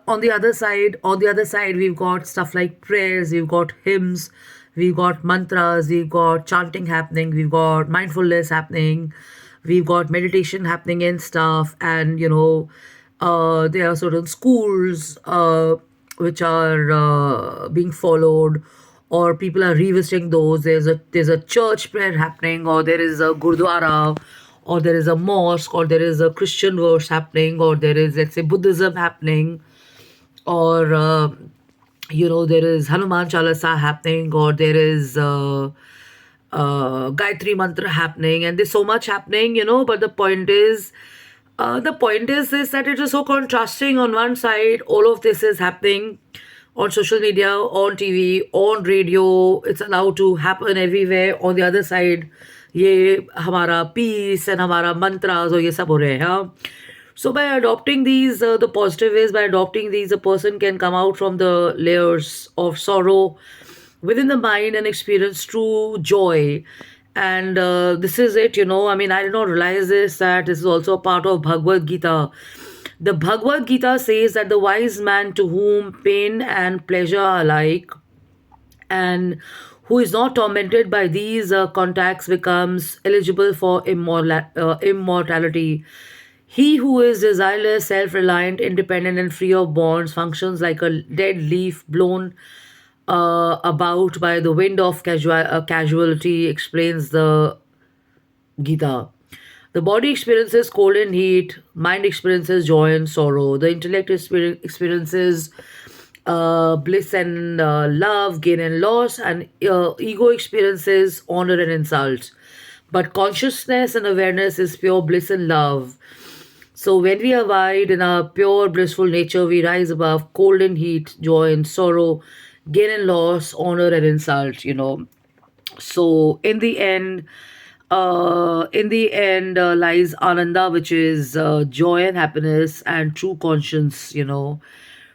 on the other side, we've got stuff like prayers, we've got hymns, we've got mantras, we've got chanting happening, we've got mindfulness happening, we've got meditation happening and stuff. And there are certain schools which are being followed, or people are revisiting those. There's a church prayer happening, or there is a gurdwara, or there is a mosque, or there is a Christian verse happening, or there is, let's say, Buddhism happening, or there is Hanuman Chalisa happening, or there is Gayatri Mantra happening, and there's so much happening. But the point is this, that it is so contrasting. On one side, all of this is happening on social media, on TV, on radio. It's allowed to happen everywhere. On the other side, ये हमारा peace and हमारा mantras और ये सब हो रहे हैं, हाँ? So by adopting these, the positive is, by adopting these, a person can come out from the layers of sorrow within the mind and experience true joy. And this is it. I mean, I did not realize this, that this is also a part of Bhagavad Gita. The Bhagavad Gita says that the wise man, to whom pain and pleasure are alike, and who is not tormented by these contacts, becomes eligible for immortality. He who is desireless, self-reliant, independent, and free of bonds functions like a dead leaf blown about by the wind of casualty, explains the Gita. The body experiences cold and heat, mind experiences joy and sorrow, the intellect experiences bliss and love, gain and loss, and ego experiences honor and insult. But consciousness and awareness is pure bliss and love. So when we abide in our pure blissful nature, we rise above cold and heat, joy and sorrow, gain and loss, honor and insult. So in the end lies Ananda, which is joy and happiness and true conscience.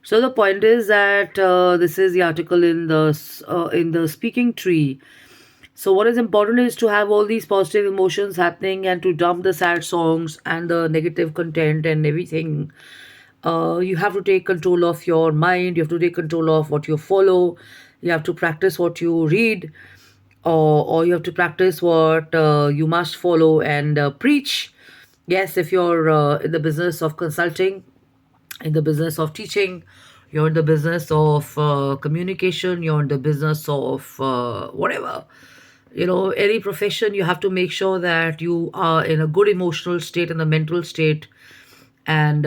So the point is that this is the article in the speaking tree. So what is important is to have all these positive emotions happening, and to dump the sad songs and the negative content and everything. You have to take control of your mind. You have to take control of what you follow. You have to practice what you read, or you have to practice what you must follow and preach. Yes, if you're in the business of consulting, in the business of teaching, you're in the business of communication, you're in the business of whatever. Any profession, you have to make sure that you are in a good emotional state and a mental state. And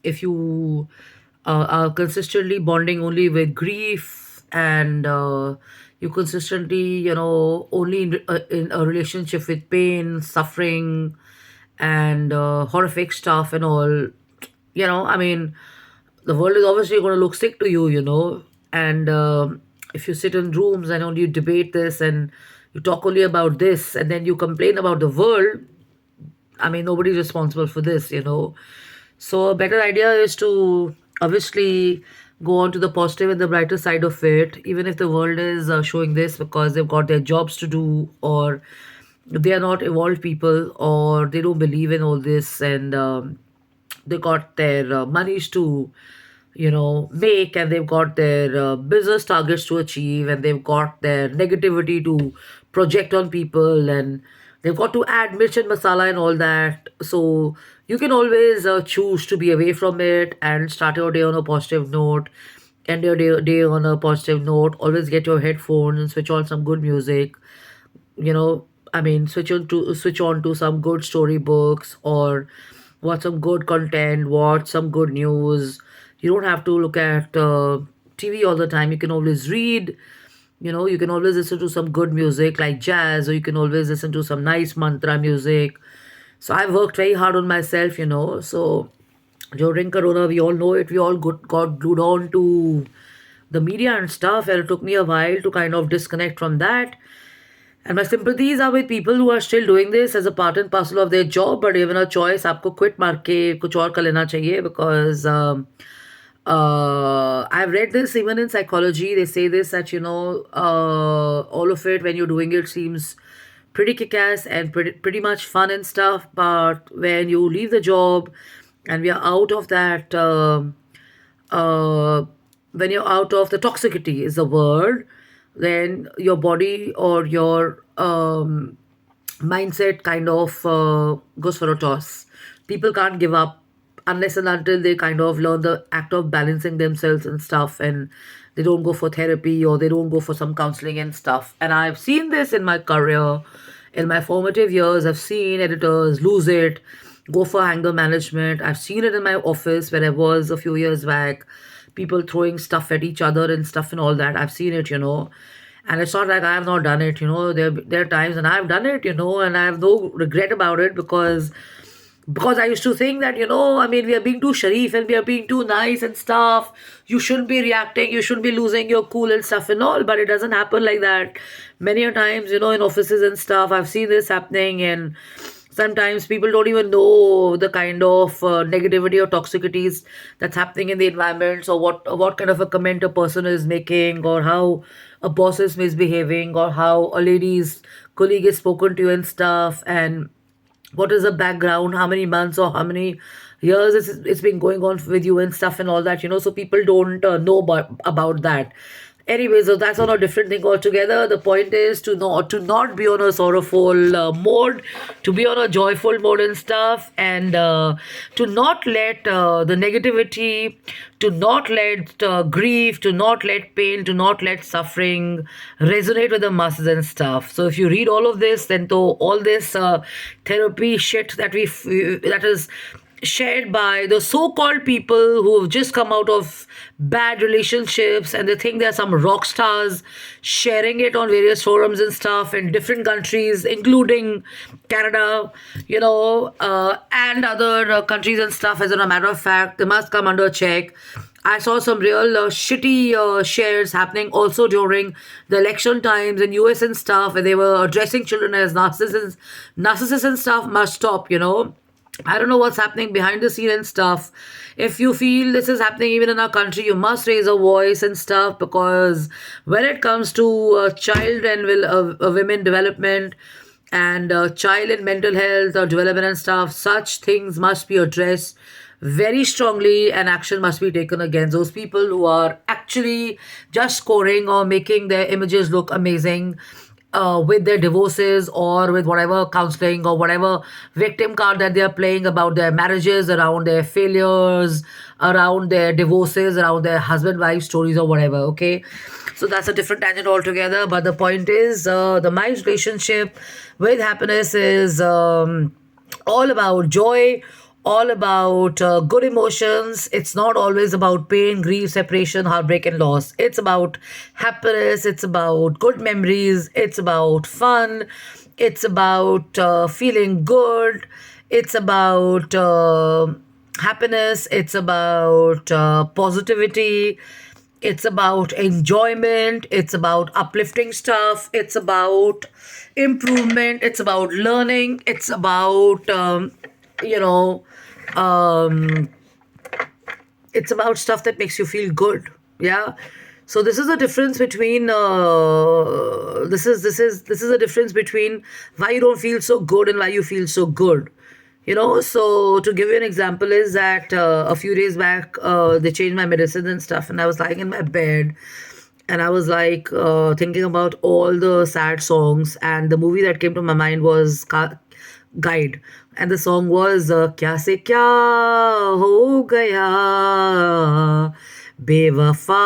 if you are consistently bonding only with grief, and you consistently, only in a relationship with pain, suffering, and horrific stuff and all, I mean, the world is obviously going to look sick to you. And if you sit in rooms and only you debate this, and you talk only about this, and then you complain about the world, I mean, nobody's responsible for this. So a better idea is to obviously go on to the positive and the brighter side of it, even if the world is showing this because they've got their jobs to do, or they are not evolved people, or they don't believe in all this, and they got their monies to make, and they've got their business targets to achieve, and they've got their negativity to project on people, and they've got to add mirch and masala and all that. So you can always choose to be away from it and start your day on a positive note, end your day on a positive note. Always get your headphones and switch on some good music. I mean, switch on to some good storybooks, or watch some good content, watch some good news. You don't have to look at TV all the time. You can always read. You can always listen to some good music like jazz, or you can always listen to some nice mantra music. So I've worked very hard on myself. So during Corona, we all know it. We all got glued on to the media and stuff, and it took me a while to kind of disconnect from that. And my sympathies are with people who are still doing this as a part and parcel of their job, but given a choice, आपको quit मार के कुछ और कर लेना चाहिए, because I've read this even in psychology. They say this, that all of it, when you're doing it, seems pretty kick-ass and pretty much fun and stuff. But when you leave the job and we are out of that uh, when you're out of the toxicity is the word, then your body or your mindset kind of goes for a toss. People can't give up unless and until they kind of learn the act of balancing themselves and stuff, and they don't go for therapy or they don't go for some counseling and stuff. And I've seen this in my career, in my formative years. I've seen editors lose it, go for anger management. I've seen it in my office where I was a few years back, people throwing stuff at each other and stuff and all that. I've seen it, and it's not like I have not done it. There are times and I've done it, and I have no regret about it, because I used to think that, I mean, we are being too sharif and we are being too nice and stuff. You shouldn't be reacting, you shouldn't be losing your cool and stuff and all. But it doesn't happen like that. Many a times, in offices and stuff, I've seen this happening, and sometimes people don't even know the kind of negativity or toxicities that's happening in the environments, or what kind of a comment a person is making, or how a boss is misbehaving, or how a lady's colleague is spoken to and stuff, and what is the background, how many months or how many years it's been going on with you and stuff and all that, so people don't know about that. Anyway, so that's on a different thing altogether. The point is to not be on a sorrowful mode, to be on a joyful mode and stuff, and to not let the negativity, to not let grief, to not let pain, to not let suffering resonate with the masses and stuff. So if you read all of this, then though all this therapy shit that is shared by the so-called people who have just come out of bad relationships, and they think they're some rock stars, sharing it on various forums and stuff in different countries, including Canada, and other countries and stuff. As a matter of fact, they must come under check. I saw some real shitty shares happening also during the election times in US and stuff, where they were addressing children as narcissists and stuff. Must stop. I don't know what's happening behind the scene and stuff. If you feel this is happening even in our country, you must raise a voice and stuff, because when it comes to child and women development, and child and mental health or development and stuff, such things must be addressed very strongly, and action must be taken against those people who are actually just scoring or making their images look amazing with their divorces, or with whatever counseling or whatever victim card that they are playing about their marriages, around their failures, around their divorces, around their husband wife stories, or whatever. Okay, so that's a different tangent altogether. But the point is, my relationship with happiness is all about joy, all about good emotions. It's not always about pain, grief, separation, heartbreak, and loss. It's about happiness. It's about good memories. It's about fun. It's about feeling good. It's about happiness. It's about positivity. It's about enjoyment. It's about uplifting stuff. It's about improvement. It's about learning. It's about, you know, um, it's about stuff that makes you feel good. Yeah. So this is the difference between this is the difference between why you don't feel so good and why you feel so good. So to give you an example is that a few days back they changed my medicine and stuff, and I was lying in my bed, and I was like thinking about all the sad songs, and the movie that came to my mind was Guide, and the song was Kya se kya ho gaya बेवफा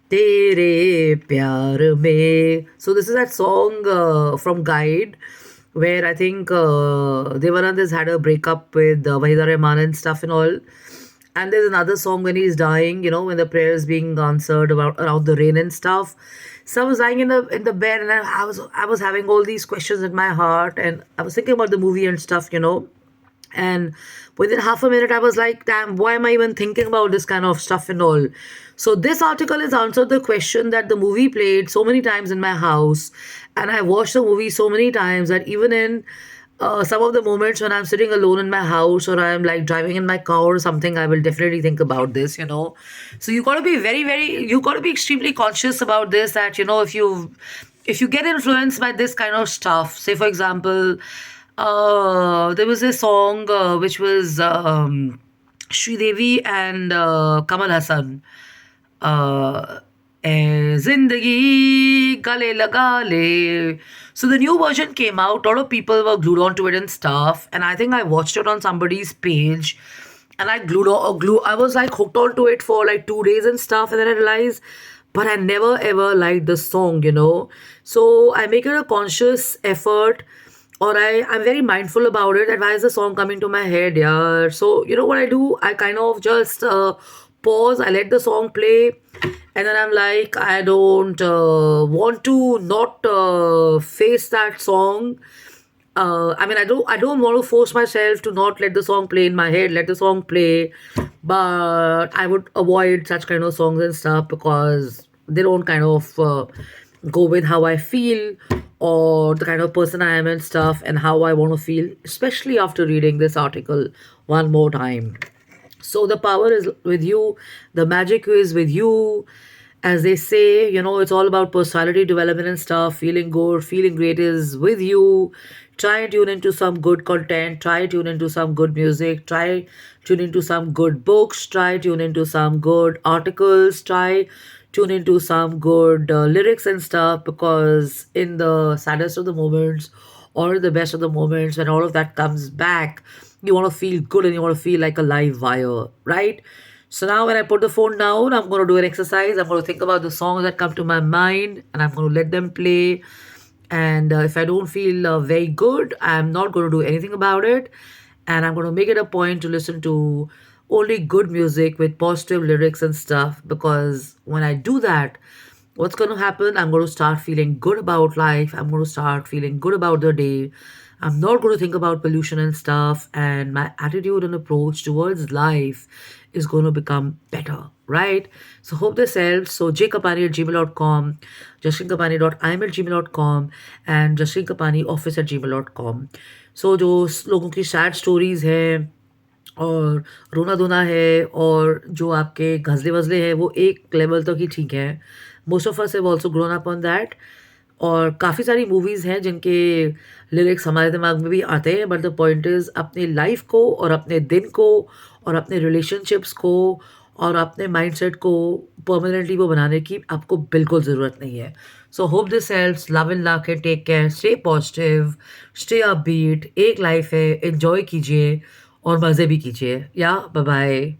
तेरे प्यार में. So this is that song from Guide, where I think Devanand has had a breakup with Wahida Rahman and stuff and all. And there's another song when he's dying, when the prayer is being answered about around the rain and stuff. So I was lying in the bed, and I was having all these questions in my heart, and I was thinking about the movie and stuff. And within half a minute, I was like, damn, why am I even thinking about this kind of stuff and all? So this article has answered the question that the movie played so many times in my house. And I watched the movie so many times that even in some of the moments when I'm sitting alone in my house, or I'm like driving in my car or something, I will definitely think about this. So you got to be you got to be extremely conscious about this, that, if you get influenced by this kind of stuff, say, for example, there was a song which was Sridevi and Kamal Hassan. Uh, Zindagi Gale Laga Le. So the new version came out. A lot of people were glued onto it and stuff. And I think I watched it on somebody's page. And I I was like hooked onto it for like 2 days and stuff. And then I realized, but I never ever liked the song. So I make it a conscious effort, or I'm very mindful about it. That why is the song coming to my head? Yeah. So you know what I do? I kind of just pause. I let the song play, and then I'm like, I don't want to not face that song. I mean, I don't want to force myself to not let the song play in my head. Let the song play, but I would avoid such kind of songs and stuff because they don't kind of go with how I feel or the kind of person I am and stuff and how I want to feel, especially after reading this article one more time. So the power is with you, the magic is with you. As they say, it's all about personality development and stuff. Feeling good, feeling great is with you. Try and tune into some good content. Try tune into some good music. Try tune into some good books. Try tune into some good articles. Try tune into some good lyrics and stuff, because in the saddest of the moments or the best of the moments, when all of that comes back, you want to feel good and you want to feel like a live wire, right? So now when I put the phone down, I'm going to do an exercise. I'm going to think about the songs that come to my mind and I'm going to let them play. And if I don't feel very good, I'm not going to do anything about it. And I'm going to make it a point to listen to only good music with positive lyrics and stuff. Because when I do that, what's going to happen? I'm going to start feeling good about life. I'm going to start feeling good about the day. I'm not going to think about pollution and stuff. And my attitude and approach towards life is going to become better, right? So hope this helps. So jkapani at gmail.com, jashinkapani.im at gmail.com, and jashinkapanioffice at gmail.com. So जो लोगों की sad stories हैं और रोना धोना है और जो आपके गज़लें वज़लें हैं, वो एक लेवल तक ही ठीक है। Most of us have also grown up on that. और काफ़ी सारी मूवीज़ हैं जिनके लिरिक्स हमारे दिमाग में भी आते हैं, बट द पॉइंट इज़ अपनी लाइफ को और अपने दिन को और अपने रिलेशनशिप्स को और अपने माइंडसेट को परमानेंटली वो बनाने की आपको बिल्कुल ज़रूरत नहीं है। So hope this helps. Love in luck है, take care, stay positive, stay upbeat. एक लाइफ है, एंजॉय कीजिए और मज़े भी कीजिए। या बाय बाय।